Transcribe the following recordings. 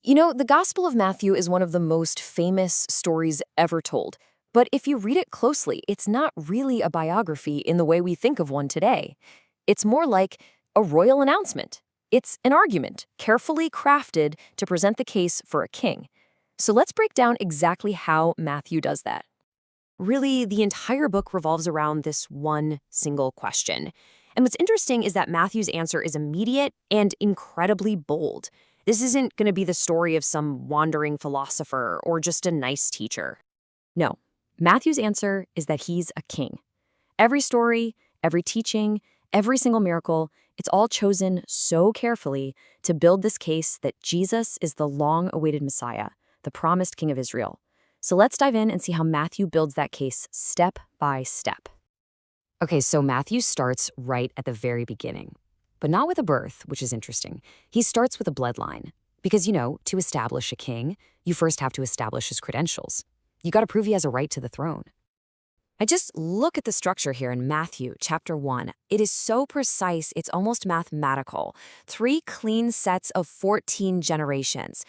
You know, the Gospel of Matthew is one of the most famous stories ever told. But if you read it closely, it's not really a biography in the way we think of one today. It's more like a royal announcement. It's an argument, carefully crafted to present the case for a king. So let's break down exactly how Matthew does that. Really, the entire book revolves around this one single question. And what's interesting is that Matthew's answer is immediate and incredibly bold. This isn't going to be the story of some wandering philosopher or just a nice teacher. No, Matthew's answer is that he's a king. Every story, every teaching, every single miracle, it's all chosen so carefully to build this case that Jesus is the long-awaited Messiah, the promised King of Israel. So let's dive in and see how Matthew builds that case step by step. Okay, so Matthew starts right at the very beginning, but not with a birth, which is interesting. He starts with a bloodline because, to establish a king, you first have to establish his credentials. You got to prove he has a right to the throne. I just look at the structure here in Matthew chapter 1. It is so precise, it's almost mathematical. 3 clean sets of 14 generations.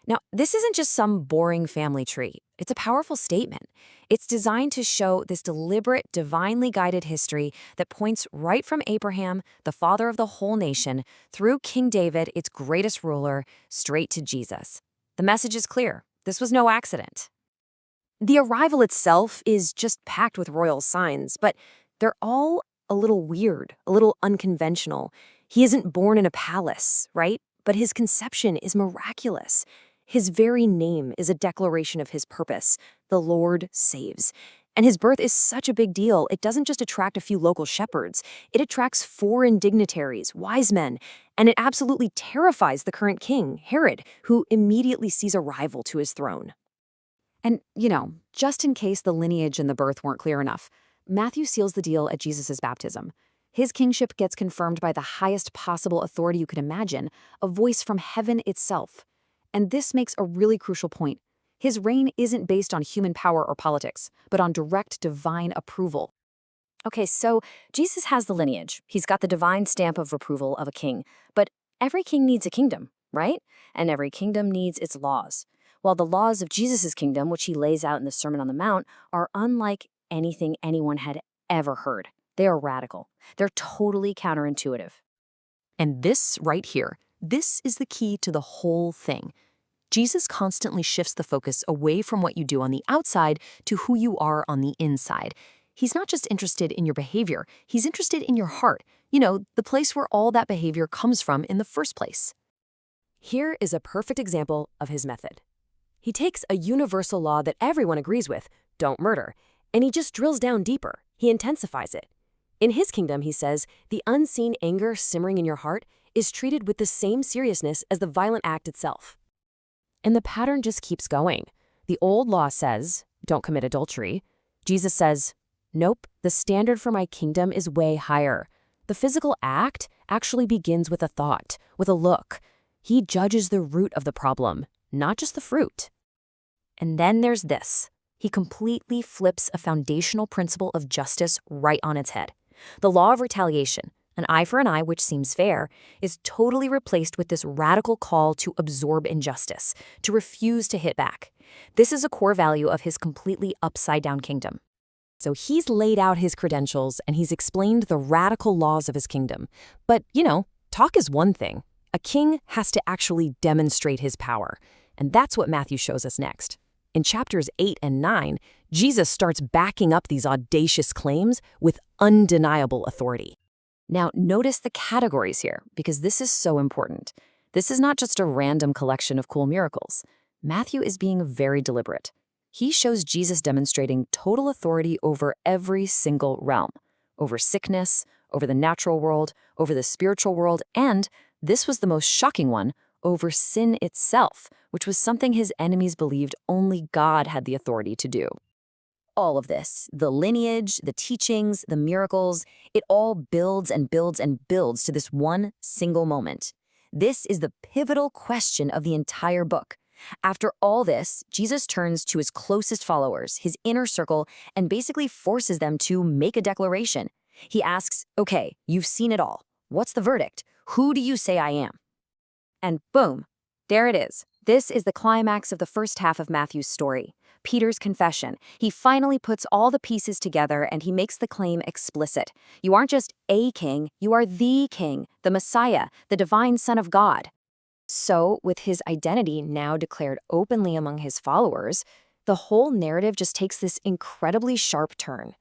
Now, this isn't just some boring family tree. It's a powerful statement. It's designed to show this deliberate, divinely guided history that points right from Abraham, the father of the whole nation, through King David, its greatest ruler, straight to Jesus. The message is clear. This was no accident. The arrival itself is just packed with royal signs, but they're all a little weird, a little unconventional. He isn't born in a palace, right? But his conception is miraculous. His very name is a declaration of his purpose. The Lord saves. And his birth is such a big deal, it doesn't just attract a few local shepherds. It attracts foreign dignitaries, wise men, and it absolutely terrifies the current king, Herod, who immediately sees a rival to his throne. And, just in case the lineage and the birth weren't clear enough, Matthew seals the deal at Jesus' baptism. His kingship gets confirmed by the highest possible authority you could imagine, a voice from heaven itself. And this makes a really crucial point. His reign isn't based on human power or politics, but on direct divine approval. Okay, so Jesus has the lineage. He's got the divine stamp of approval of a king. But every king needs a kingdom, right? And every kingdom needs its laws. While the laws of Jesus' kingdom, which he lays out in the Sermon on the Mount, are unlike anything anyone had ever heard. They are radical. They're totally counterintuitive. And this right here, this is the key to the whole thing. Jesus constantly shifts the focus away from what you do on the outside to who you are on the inside. He's not just interested in your behavior, he's interested in your heart. The place where all that behavior comes from in the first place. Here is a perfect example of his method. He takes a universal law that everyone agrees with, don't murder, and he just drills down deeper. He intensifies it. In his kingdom, he says, the unseen anger simmering in your heart is treated with the same seriousness as the violent act itself. And the pattern just keeps going. The old law says, don't commit adultery. Jesus says, nope, the standard for my kingdom is way higher. The physical act actually begins with a thought, with a look. He judges the root of the problem, not just the fruit. And then there's this. He completely flips a foundational principle of justice right on its head. The law of retaliation, an eye for an eye, which seems fair, is totally replaced with this radical call to absorb injustice, to refuse to hit back. This is a core value of his completely upside-down kingdom. So he's laid out his credentials and he's explained the radical laws of his kingdom. But, talk is one thing. A king has to actually demonstrate his power. And that's what Matthew shows us next. In chapters 8 and 9, Jesus starts backing up these audacious claims with undeniable authority. Now, notice the categories here, because this is so important. This is not just a random collection of cool miracles. Matthew is being very deliberate. He shows Jesus demonstrating total authority over every single realm, over sickness, over the natural world, over the spiritual world, and, this was the most shocking one, over sin itself, which was something his enemies believed only God had the authority to do. All of this, the lineage, the teachings, the miracles, it all builds and builds and builds to this one single moment. This is the pivotal question of the entire book. After all this, Jesus turns to his closest followers, his inner circle, and basically forces them to make a declaration. He asks, okay, you've seen it all. What's the verdict? Who do you say I am? And boom, there it is. This is the climax of the first half of Matthew's story, Peter's confession. He finally puts all the pieces together and he makes the claim explicit. You aren't just a king, you are the king, the Messiah, the divine Son of God. So, with his identity now declared openly among his followers, the whole narrative just takes this incredibly sharp turn.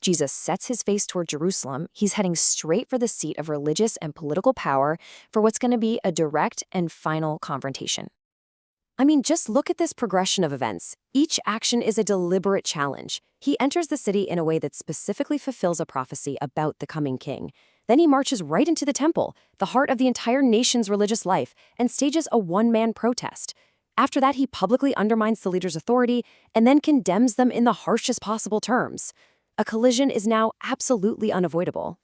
Jesus sets his face toward Jerusalem. He's heading straight for the seat of religious and political power for what's going to be a direct and final confrontation. I mean, just look at this progression of events. Each action is a deliberate challenge. He enters the city in a way that specifically fulfills a prophecy about the coming king. Then he marches right into the temple, the heart of the entire nation's religious life, and stages a one-man protest. After that, he publicly undermines the leader's authority and then condemns them in the harshest possible terms. A collision is now absolutely unavoidable.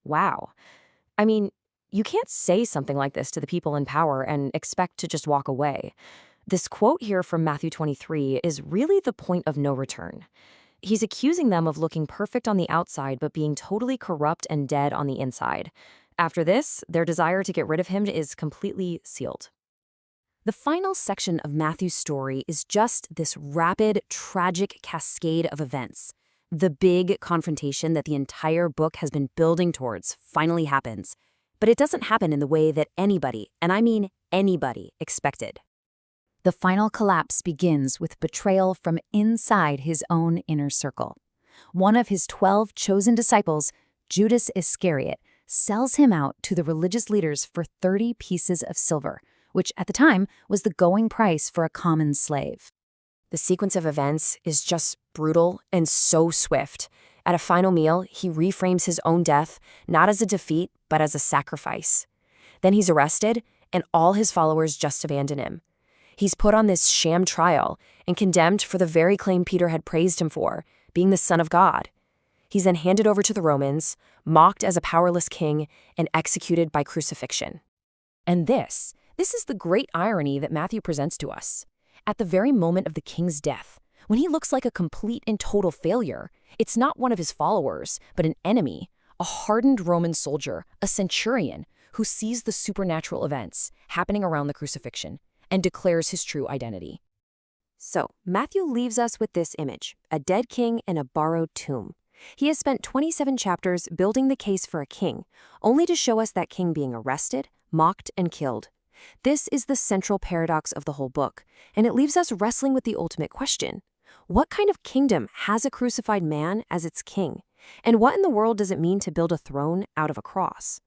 Wow. I mean, you can't say something like this to the people in power and expect to just walk away. This quote here from Matthew 23 is really the point of no return. He's accusing them of looking perfect on the outside but being totally corrupt and dead on the inside. After this, their desire to get rid of him is completely sealed. The final section of Matthew's story is just this rapid, tragic cascade of events. The big confrontation that the entire book has been building towards finally happens. But it doesn't happen in the way that anybody, and I mean anybody, expected. The final collapse begins with betrayal from inside his own inner circle. One of his 12 chosen disciples, Judas Iscariot, sells him out to the religious leaders for 30 pieces of silver, which at the time was the going price for a common slave. The sequence of events is just brutal and so swift. At a final meal, he reframes his own death not as a defeat, but as a sacrifice. Then he's arrested, and all his followers just abandon him. He's put on this sham trial and condemned for the very claim Peter had praised him for, being the Son of God. He's then handed over to the Romans, mocked as a powerless king, and executed by crucifixion. And this is the great irony that Matthew presents to us. At the very moment of the king's death, when he looks like a complete and total failure, it's not one of his followers, but an enemy, a hardened Roman soldier, a centurion, who sees the supernatural events happening around the crucifixion and declares his true identity. So, Matthew leaves us with this image, a dead king in a borrowed tomb. He has spent 27 chapters building the case for a king, only to show us that king being arrested, mocked, and killed. This is the central paradox of the whole book, and it leaves us wrestling with the ultimate question. What kind of kingdom has a crucified man as its king? And what in the world does it mean to build a throne out of a cross?